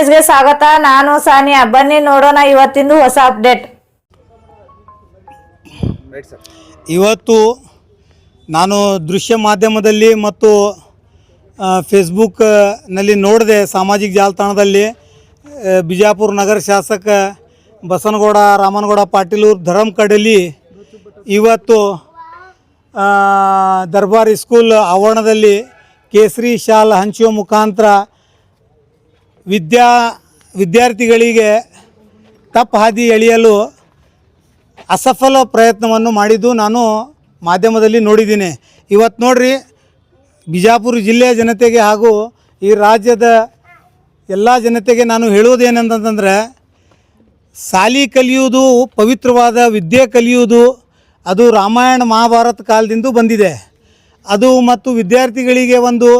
ನ್ಯೂಸ್ಗೆ ಸ್ವಾಗತ. ನಾನು ಸಾನಿಯಾ. ಬನ್ನಿ ನೋಡೋಣ ಇವತ್ತಿಂದು ಹೊಸ ಅಪ್ಡೇಟ್. ಇವತ್ತು ನಾನು ದೃಶ್ಯ ಮಾಧ್ಯಮದಲ್ಲಿ ಮತ್ತು ಫೇಸ್ಬುಕ್ನಲ್ಲಿ ನೋಡಿದೆ, ಸಾಮಾಜಿಕ ಜಾಲತಾಣದಲ್ಲಿ ಬಿಜಾಪುರ ನಗರ ಶಾಸಕ ಬಸನಗೌಡ ರಾಮನಗೌಡ ಪಾಟೀಲ್ ಧರ್ಮಕಡಲಿ ಇವತ್ತು ದರ್ಬಾರ್ ಸ್ಕೂಲ್ ಆವರಣದಲ್ಲಿ ಕೇಸರಿ ಶಾಲ್ ಹಂಚುವ ಮುಖಾಂತರ ವಿದ್ಯಾರ್ಥಿಗಳಿಗೆ ತಪ್ಪ ಹಾದಿ ಎಳೆಯಲು ಅಸಫಲ ಪ್ರಯತ್ನವನ್ನು ಮಾಡಿದ್ದು ನಾನು ಮಾಧ್ಯಮದಲ್ಲಿ ನೋಡಿದ್ದೀನಿ. ಇವತ್ತು ನೋಡ್ರಿ, ಬಿಜಾಪುರ ಜಿಲ್ಲೆಯ ಜನತೆಗೆ ಹಾಗೂ ಈ ರಾಜ್ಯದ ಎಲ್ಲ ಜನತೆಗೆ ನಾನು ಹೇಳುವುದೇನೆಂತಂದರೆ, ಶಾಲಿ ಕಲಿಯುವುದು, ಪವಿತ್ರವಾದ ವಿದ್ಯೆ ಕಲಿಯುವುದು ಅದು ರಾಮಾಯಣ ಮಹಾಭಾರತ ಕಾಲದಿಂದ ಬಂದಿದೆ. ಅದು ಮತ್ತು ವಿದ್ಯಾರ್ಥಿಗಳಿಗೆ ಒಂದು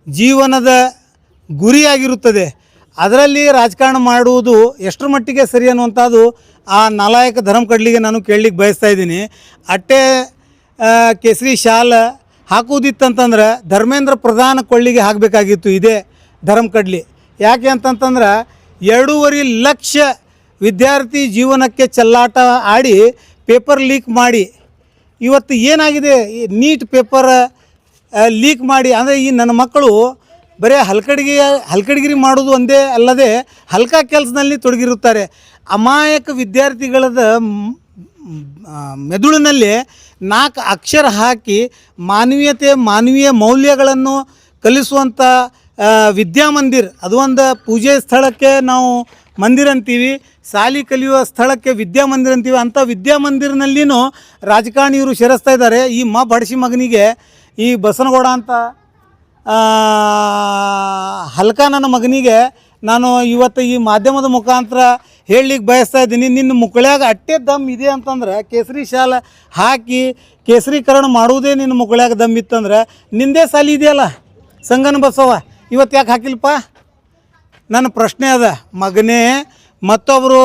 ಜೀವನದ ಗುರಿಯಾಗಿರುತ್ತದೆ. ಅದರಲ್ಲಿ ರಾಜಕಾರಣ ಮಾಡುವುದು ಎಷ್ಟರ ಮಟ್ಟಿಗೆ ಸರಿ ಅನ್ನುವಂಥದ್ದು ಆ ನಾಲಾಯಕ ಧರ್ಮಕಡ್ಲಿಗೆ ನಾನು ಕೇಳಲಿಕ್ಕೆ ಬಯಸ್ತಾ ಇದ್ದೀನಿ. ಅಟ್ಟೆ ಕೇಸರಿ ಶಾಲ್ ಹಾಕುವುದಿತ್ತಂತಂದ್ರೆ ಧರ್ಮೇಂದ್ರ ಪ್ರಧಾನ ಕೊಳ್ಳಿಗೆ ಹಾಕಬೇಕಾಗಿತ್ತು ಇದೇ ಧರ್ಮಕಡ್ಲಿ. ಯಾಕೆ ಅಂತಂತಂದ್ರೆ 2.5 ಲಕ್ಷ ವಿದ್ಯಾರ್ಥಿ ಜೀವನಕ್ಕೆ ಚೆಲ್ಲಾಟ ಆಡಿ ಪೇಪರ್ ಲೀಕ್ ಮಾಡಿ ಇವತ್ತು ಏನಾಗಿದೆ, ನೀಟ್ ಪೇಪರ್ ಲೀಕ್ ಮಾಡಿ ಅಂದರೆ ಈ ನನ್ನ ಮಕ್ಕಳು ಬರೀ ಹಲ್ಕಡಿಗಿರಿ ಮಾಡೋದು ಒಂದೇ ಅಲ್ಲದೆ ಹಲ್ಕ ಕೆಲಸದಲ್ಲಿ ತೊಡಗಿರುತ್ತಾರೆ. ಅಮಾಯಕ ವಿದ್ಯಾರ್ಥಿಗಳದ ಮೆದುಳಿನಲ್ಲಿ 4 ಅಕ್ಷರ ಹಾಕಿ ಮಾನವೀಯ ಮೌಲ್ಯಗಳನ್ನು ಕಲಿಸುವಂಥ ವಿದ್ಯಾಮಂದಿರ, ಅದು ಒಂದು ಪೂಜೆ ಸ್ಥಳಕ್ಕೆ ನಾವು ಮಂದಿರ ಅಂತೀವಿ, ಶಾಲಿ ಕಲಿಯುವ ಸ್ಥಳಕ್ಕೆ ವಿದ್ಯಾಮಂದಿರ ಅಂತೀವಿ. ಅಂಥ ವಿದ್ಯಾಮಂದಿರನಲ್ಲಿನೂ ರಾಜಕಾರಣಿಯವರು ಸೇರಿಸ್ತಾ ಇದ್ದಾರೆ. ಈ ಬಡಿಸಿ ಮಗನಿಗೆ ಈ ಬಸನಗೌಡ ಅಂತ ಹಲ್ಕ ನನ್ನ ಮಗನಿಗೆ ನಾನು ಇವತ್ತು ಈ ಮಾಧ್ಯಮದ ಮುಖಾಂತರ ಹೇಳಲಿಕ್ಕೆ ಬಯಸ್ತಾ ಇದ್ದೀನಿ. ನಿನ್ನ ಮುಕ್ಕಳ್ಯಾಗ ಅಟ್ಟೆ ದಮ್ ಇದೆ ಅಂತಂದ್ರೆ, ಕೇಸರಿ ಶಾಲೆ ಹಾಕಿ ಕೇಸರೀಕರಣ ಮಾಡುವುದೇ ನಿನ್ನ ಮುಕ್ಕಳ್ಯಾಗ ದಮ್ ಇತ್ತಂದ್ರೆ ನಿಂದೇ ಶಾಲೆ ಇದೆಯಲ್ಲ ಸಂಗನ ಬಸವ, ಇವತ್ತು ಯಾಕೆ ಹಾಕಿಲ್ಲಪ್ಪ? ನನ್ನ ಪ್ರಶ್ನೆ ಅದ. ಮಗನೇ, ಮತ್ತೊಬ್ಬರು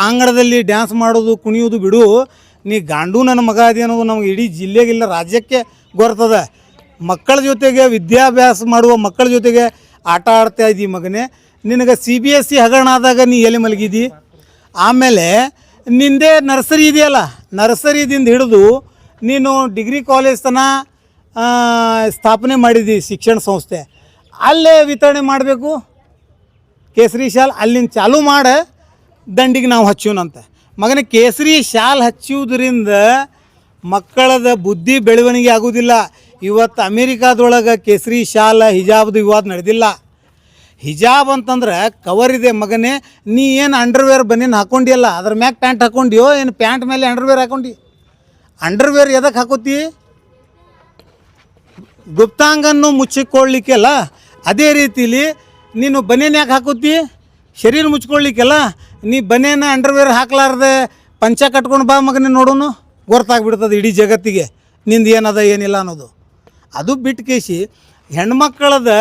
ಆಂಗಣದಲ್ಲಿ ಡ್ಯಾನ್ಸ್ ಮಾಡೋದು ಕುಣಿಯೋದು ಬಿಡು, ನೀ ಗಾಂಡು ನನ್ನ ಮಗ ಅದೇನೋದು ನಮ್ಗೆ ಇಡೀ ಜಿಲ್ಲೆಗಿಲ್ಲ ರಾಜ್ಯಕ್ಕೆ ಗೊರ್ತದ. ಮಕ್ಕಳ ಜೊತೆಗೆ ವಿದ್ಯಾಭ್ಯಾಸ ಮಾಡುವ ಮಕ್ಕಳ ಜೊತೆಗೆ ಆಟ ಆಡ್ತಾ ಇದ್ದೀವಿ ಮಗನೇ. ನಿನಗೆ CBSE ಹಗರಣ ಆದಾಗ ನೀ ಎಲ್ಲಿ ಮಲಗಿದ್ದಿ? ಆಮೇಲೆ ನಿಂದೇ ನರ್ಸರಿ ಇದೆಯಲ್ಲ, ನರ್ಸರಿದಿಂದ ಹಿಡಿದು ನೀನು ಡಿಗ್ರಿ ಕಾಲೇಜ್ ತನಕ ಸ್ಥಾಪನೆ ಮಾಡಿದ್ದಿ ಶಿಕ್ಷಣ ಸಂಸ್ಥೆ, ಅಲ್ಲೇ ವಿತರಣೆ ಮಾಡಬೇಕು ಕೇಸರಿ ಶಾಲ್. ಅಲ್ಲಿಂದ ಚಾಲೂ ಮಾಡಿ ದಂಡಿಗೆ ನಾವು ಹಚ್ಚೋಣಂತ. ಮಗನ ಕೇಸರಿ ಶಾಲ್ ಹಚ್ಚುವುದರಿಂದ ಮಕ್ಕಳದ ಬುದ್ಧಿ ಬೆಳವಣಿಗೆ ಆಗೋದಿಲ್ಲ. ಇವತ್ತು ಅಮೇರಿಕಾದೊಳಗೆ ಕೇಸರಿ ಶಾಲ ಹಿಜಾಬ್ದು ವಿವಾದ ನಡೆದಿಲ್ಲ. ಹಿಜಾಬ್ ಅಂತಂದ್ರೆ ಕವರ್ ಇದೆ ಮಗನೇ. ನೀ ಏನು ಅಂಡರ್ವೇರ್ ಬನ್ನೇನು ಹಾಕ್ಕೊಂಡಿಯಲ್ಲ, ಅದ್ರ ಮ್ಯಾಗೆ ಪ್ಯಾಂಟ್ ಹಾಕ್ಕೊಂಡಿಯೋ, ಏನು ಪ್ಯಾಂಟ್ ಮೇಲೆ ಅಂಡರ್ವೇರ್ ಹಾಕ್ಕೊಂಡು? ಅಂಡರ್ವೇರ್ ಎದಕ್ಕೆ ಹಾಕೋತಿ? ಗುಪ್ತಾಂಗನ್ನು ಮುಚ್ಚಿಕೊಳ್ಳಿಕ್ಕೆಲ್ಲ. ಅದೇ ರೀತಿಲಿ ನೀನು ಬನೇನು ಯಾಕೆ ಹಾಕೋತಿ? ಶರೀರ ಮುಚ್ಕೊಳ್ಳಿಕ್ಕೆಲ್ಲ. ನೀ ಬನೇನ ಅಂಡರ್ವೇರ್ ಹಾಕ್ಲಾರ್ದೆ ಪಂಚ ಕಟ್ಕೊಂಡು ಬಾ ಮಗನೇ, ನೋಡೋನು ಗೊತ್ತಾಗ್ಬಿಡ್ತದೆ ಇಡೀ ಜಗತ್ತಿಗೆ ನಿಂದು ಏನದ ಏನಿಲ್ಲ ಅನ್ನೋದು. ಅದು ಬಿಟ್ಟು ಕೇಸಿ ಹೆಣ್ಮಕ್ಕಳದ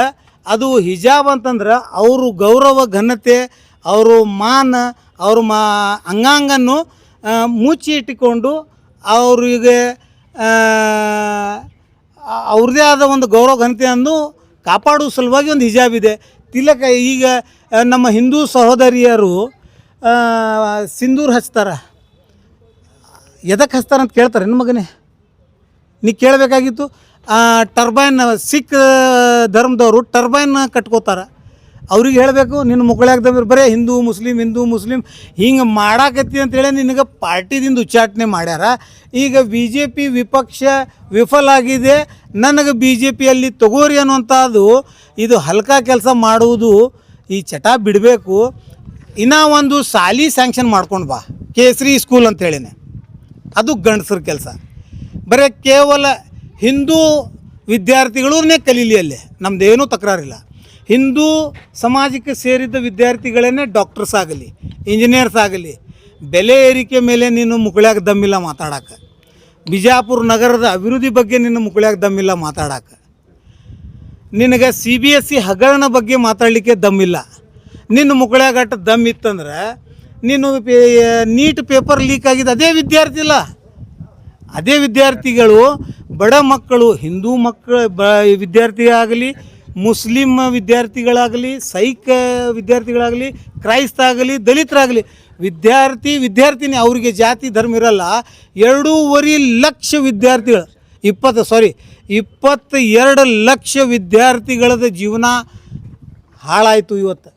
ಅದು ಹಿಜಾಬ್ ಅಂತಂದ್ರೆ ಅವರು ಗೌರವ ಘನತೆ, ಅವರು ಮಾನ, ಅವ್ರ ಅಂಗಾಂಗನ್ನು ಮುಚ್ಚಿ ಇಟ್ಟುಕೊಂಡು ಅವರಿಗೆ ಅವ್ರದ್ದೇ ಆದ ಒಂದು ಗೌರವ ಘನತೆಯನ್ನು ಕಾಪಾಡುವ ಸಲುವಾಗಿ ಒಂದು ಹಿಜಾಬ್ ಇದೆ. ತಿಲಕ ಈಗ ನಮ್ಮ ಹಿಂದೂ ಸಹೋದರಿಯರು ಸಿಂಧೂರು ಹಚ್ತಾರೆ. ಎದಕ್ಕೆ ಹಚ್ತಾರೆ ಅಂತ ಕೇಳ್ತಾರೆ ನನ್ನ ಮಗನೇ? ನೀ ಕೇಳಬೇಕಾಗಿತ್ತು. ಟರ್ಬೈನ್ ಸಿಖ್ ಧರ್ಮದವರು ಟರ್ಬೈನ್ ಕಟ್ಕೋತಾರೆ. ಅವ್ರಿಗೆ ಹೇಳಬೇಕು, ನಿನ್ನ ಮುಕ್ಕಳಾಗ್ದವ್ರು ಬರೀ ಹಿಂದೂ ಮುಸ್ಲಿಂ ಹಿಂಗೆ ಮಾಡಾಕತ್ತಿ ಅಂತೇಳಿ ನಿನಗೆ ಪಾರ್ಟಿದಿಂದ ಉಚ್ಚಾಟನೆ ಮಾಡ್ಯಾರ. ಈಗ BJP ವಿಪಕ್ಷ ವಿಫಲಾಗಿದೆ, ನನಗೆ BJPಯಲ್ಲಿ ತಗೋರಿ ಅನ್ನುವಂಥದ್ದು ಇದು ಹಲ್ಕ ಕೆಲಸ ಮಾಡುವುದು. ಈ ಚಟ ಬಿಡಬೇಕು. ಇನ್ನೂ ಒಂದು ಶಾಲಿ ಸ್ಯಾಂಕ್ಷನ್ ಮಾಡ್ಕೊಂಡು ಬಾ, ಕೇಸರಿ ಸ್ಕೂಲ್ ಅಂತೇಳಿನೆ. ಅದು ಗಂಡಸ್ರ ಕೆಲಸ. ಬರೀ ಕೇವಲ ಹಿಂದೂ ವಿದ್ಯಾರ್ಥಿಗಳೇ ಕಲೀಲಿ, ಅಲ್ಲಿ ನಮ್ಮದೇನೂ ತಕರಾರಿಲ್ಲ. ಹಿಂದೂ ಸಮಾಜಕ್ಕೆ ಸೇರಿದ ವಿದ್ಯಾರ್ಥಿಗಳೇ ಡಾಕ್ಟರ್ಸ್ ಆಗಲಿ, ಇಂಜಿನಿಯರ್ಸ್ ಆಗಲಿ. ಬೆಲೆ ಏರಿಕೆ ಮೇಲೆ ನೀನು ಮುಕ್ಕಳ್ಯಾಗ ದಮ್ಮಿಲ್ಲ ಮಾತಾಡೋಕೆ. ಬಿಜಾಪುರ ನಗರದ ಅಭಿವೃದ್ಧಿ ಬಗ್ಗೆ ನಿನ್ನ ಮುಕ್ಕಳ್ಯಾಗ ದಮ್ಮಿಲ್ಲ ಮಾತಾಡೋಕೆ. ನಿನಗೆ CBSE ಹಗರಣ ಬಗ್ಗೆ ಮಾತಾಡಲಿಕ್ಕೆ ದಮ್ಮಿಲ್ಲ. ನಿನ್ನ ಮುಕ್ಕಳ್ಯಾಗ ಅಟ್ಟು ದಮ್ ಇತ್ತಂದ್ರೆ ನೀನು ನೀಟ್ ಪೇಪರ್ ಲೀಕ್ ಆಗಿದ್ದು ಅದೇ ವಿದ್ಯಾರ್ಥಿಗಳು ಬಡ ಮಕ್ಕಳು, ಹಿಂದೂ ಮಕ್ಕಳು ವಿದ್ಯಾರ್ಥಿ ಆಗಲಿ, ಮುಸ್ಲಿಂ ವಿದ್ಯಾರ್ಥಿಗಳಾಗಲಿ, ಸೈಕ್ ವಿದ್ಯಾರ್ಥಿಗಳಾಗಲಿ, ಕ್ರೈಸ್ತ ಆಗಲಿ, ದಲಿತರಾಗಲಿ, ವಿದ್ಯಾರ್ಥಿನಿ ಅವರಿಗೆ ಜಾತಿ ಧರ್ಮ ಇರಲ್ಲ. 2.5 ಲಕ್ಷ ವಿದ್ಯಾರ್ಥಿಗಳು 22 ಲಕ್ಷ ವಿದ್ಯಾರ್ಥಿಗಳದ ಜೀವನ ಹಾಳಾಯಿತು ಇವತ್ತು.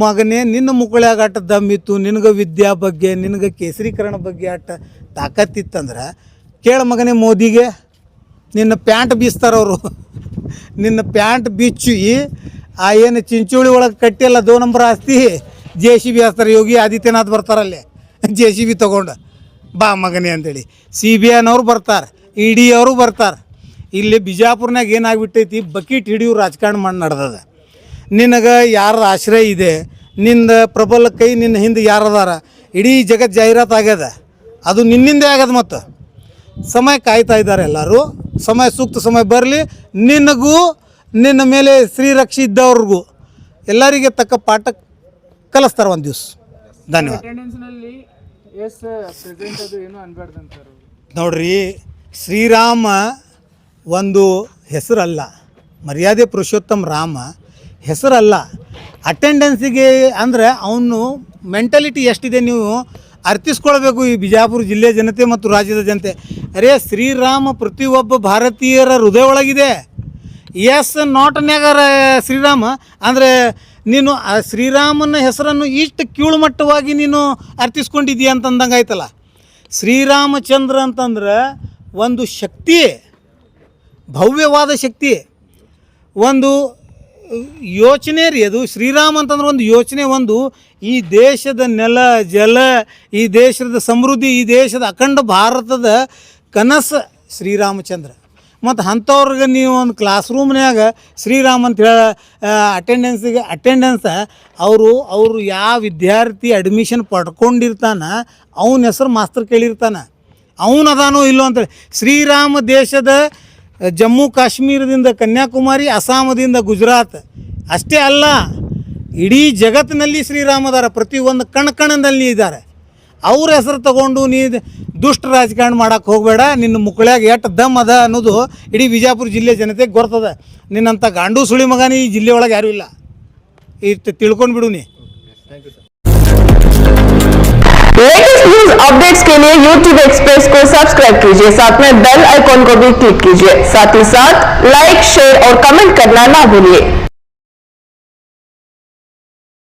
ಮಗನೇ, ನಿನ್ನ ಮುಕ್ಕಳ್ಯಾಗ ಅಟ್ಟ ದಮ್ಮಿತ್ತು, ನಿನಗೆ ವಿದ್ಯಾ ಬಗ್ಗೆ, ನಿನಗೆ ಕೇಸರೀಕರಣ ಬಗ್ಗೆ ಅಟ್ಟ ತಾಕತ್ತಿತ್ತಂದ್ರೆ ಕೇಳ ಮಗನೇ ಮೋದಿಗೆ. ನಿನ್ನ ಪ್ಯಾಂಟ್ ಬೀಸ್ತಾರವರು, ನಿನ್ನ ಪ್ಯಾಂಟ್ ಬಿಚ್ಚಿ ಏನು ಚಿಂಚೋಳಿ ಒಳಗೆ ಕಟ್ಟಿಲ್ಲ 2 ನಂಬರ್ ಆಸ್ತಿ JCB ಹಾಸ್ತಾರೆ. ಯೋಗಿ ಆದಿತ್ಯನಾಥ್ ಬರ್ತಾರಲ್ಲೇ JCB ತೊಗೊಂಡು ಬಾ ಮಗನೇ ಅಂತೇಳಿ. CBIನವ್ರು ಬರ್ತಾರೆ, ED ಅವರು ಬರ್ತಾರೆ. ಇಲ್ಲಿ ಬಿಜಾಪುರ್ನಾಗ ಏನಾಗ್ಬಿಟ್ಟೈತಿ, ಬಕೀಟ್ ಹಿಡಿಯೋ ರಾಜಕಾರಣ ಮಾಡಿ ನಡೆದದ. ನಿನಗೆ ಯಾರ ಆಶ್ರಯ ಇದೆ, ನಿಂದ ಪ್ರಬಲ ಕೈ ನಿನ್ನ ಹಿಂದೆ ಯಾರದಾರ, ಇಡೀ ಜಗತ್ತು ಜಾಹೀರಾತು ಆಗ್ಯದ. ಅದು ನಿನ್ನಿಂದೇ ಆಗ್ಯದ. ಮತ್ತು ಸಮಯ ಕಾಯ್ತಾ ಇದ್ದಾರೆ ಎಲ್ಲರೂ. ಸಮಯ ಸೂಕ್ತ ಸಮಯ ಬರಲಿ. ನಿನಗೂ ನಿನ್ನ ಮೇಲೆ ಶ್ರೀರಕ್ಷೆ ಇದ್ದವ್ರಿಗೂ ಎಲ್ಲರಿಗೆ ತಕ್ಕ ಪಾಠ ಕಲಿಸ್ತಾರೆ ಒಂದು ದಿವಸ. ಧನ್ಯವಾದ. ನೋಡ್ರಿ, ಶ್ರೀರಾಮ ಒಂದು ಹೆಸರಲ್ಲ, ಮರ್ಯಾದೆ ಪುರುಷೋತ್ತಮ ರಾಮ ಹೆಸರಲ್ಲ. ಅಟೆಂಡೆನ್ಸಿಗೆ ಅಂದರೆ ಅವನು ಮೆಂಟಾಲಿಟಿ ಎಷ್ಟಿದೆ ನೀವು ಅರ್ಥಿಸ್ಕೊಳ್ಬೇಕು. ಈ ಬಿಜಾಪುರ ಜಿಲ್ಲೆಯ ಜನತೆ ಮತ್ತು ರಾಜ್ಯದ ಜನತೆ, ಅರೇ ಶ್ರೀರಾಮ ಪ್ರತಿಯೊಬ್ಬ ಭಾರತೀಯರ ಹೃದಯ ಒಳಗಿದೆ. ಎಸ್ ನಾಟ್ನ್ಯಾಗಾರ ಶ್ರೀರಾಮ ಅಂದರೆ ನೀನು ಆ ಶ್ರೀರಾಮನ ಹೆಸರನ್ನು ಇಷ್ಟು ಕೀಳುಮಟ್ಟವಾಗಿ ನೀನು ಅರ್ಥಿಸ್ಕೊಂಡಿದ್ದೀಯ ಅಂತಂದಂಗೆ ಆಯ್ತಲ್ಲ. ಶ್ರೀರಾಮಚಂದ್ರ ಅಂತಂದ್ರೆ ಒಂದು ಶಕ್ತಿ, ಭವ್ಯವಾದ ಶಕ್ತಿ, ಒಂದು ಯೋಚನೆ ರೀ ಅದು. ಶ್ರೀರಾಮ ಅಂತಂದ್ರೆ ಒಂದು ಯೋಚನೆ, ಒಂದು ಈ ದೇಶದ ನೆಲ ಜಲ, ಈ ದೇಶದ ಸಮೃದ್ಧಿ, ಈ ದೇಶದ ಅಖಂಡ ಭಾರತದ ಕನಸು ಶ್ರೀರಾಮಚಂದ್ರ. ಮತ್ತು ಅಂಥವ್ರಿಗೆ ನೀವು ಒಂದು ಕ್ಲಾಸ್ ರೂಮ್ನ್ಯಾಗ ಶ್ರೀರಾಮ್ ಅಂತ ಹೇಳ ಅಟೆಂಡೆನ್ಸ್ ಅವರು ಯಾವ ವಿದ್ಯಾರ್ಥಿ ಅಡ್ಮಿಷನ್ ಪಡ್ಕೊಂಡಿರ್ತಾನ ಅವನ ಹೆಸರು ಮಾಸ್ತರ್ ಕೇಳಿರ್ತಾನೆ, ಅವನು ಅದಾನೋ ಇಲ್ಲೋ ಅಂತೇಳಿ. ಶ್ರೀರಾಮ ದೇಶದ ಜಮ್ಮು ಕಾಶ್ಮೀರದಿಂದ ಕನ್ಯಾಕುಮಾರಿ, ಅಸ್ಸಾಮದಿಂದ ಗುಜರಾತ್ ಅಷ್ಟೇ ಅಲ್ಲ, ಇಡೀ ಜಗತ್ತಿನಲ್ಲಿ ಶ್ರೀರಾಮದಾರ. ಪ್ರತಿಯೊಂದು ಕಣದಲ್ಲಿ ಇದ್ದಾರೆ. ಅವ್ರ ಹೆಸರು ತಗೊಂಡು ನೀ ದುಷ್ಟ ರಾಜಕಾರಣ ಮಾಡೋಕ್ಕೆ ಹೋಗಬೇಡ. ನಿನ್ನ ಮುಕ್ಕಳ್ಯಾಗ ಎಷ್ಟು ದಮ್ ಅದ ಅನ್ನೋದು ಇಡೀ ಬಿಜಾಪುರ ಜಿಲ್ಲೆ ಜನತೆಗೆ ಗೊತ್ತದ. ನಿನ್ನಂಥ ಗಾಂಡು ಸುಳಿ ಮಗನ ಈ ಜಿಲ್ಲೆ ಒಳಗೆ ಯಾರೂ ಇಲ್ಲ. ಇಷ್ಟು ತಿಳ್ಕೊಂಡು ಬಿಡು ನೀ. लेटेस्ट न्यूज अपडेट्स के लिए YouTube एक्सप्रेस को सब्सक्राइब कीजिए, साथ में बेल आइकॉन को भी क्लिक कीजिए। साथ ही साथ लाइक, शेयर और कमेंट करना ना भूलिए।